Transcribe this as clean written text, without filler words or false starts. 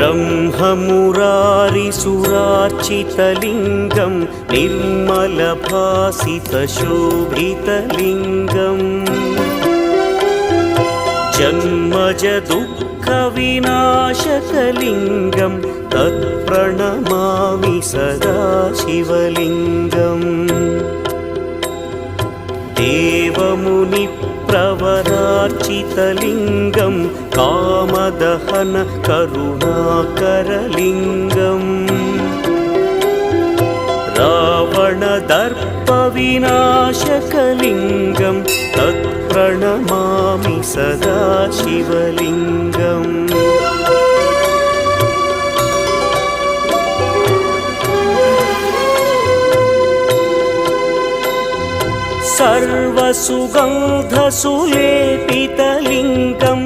ब्रह्ममुरारिसुरार्चितलिङ्गं निर्मलभासितशोभितलिङ्गम् जन्मजदुःखविनाशकलिङ्गं तत्प्रणमामि सदा शिवलिङ्गम् देवमुनिप्रवरार्चितलिङ्गं कामदहन करुणाकरलिङ्गम् रावणदर्पविनाशकलिङ्गं तत्प्रणमामि सदा शिवलिङ्गम् सर्वसुगन्धसुलेपितलिङ्गं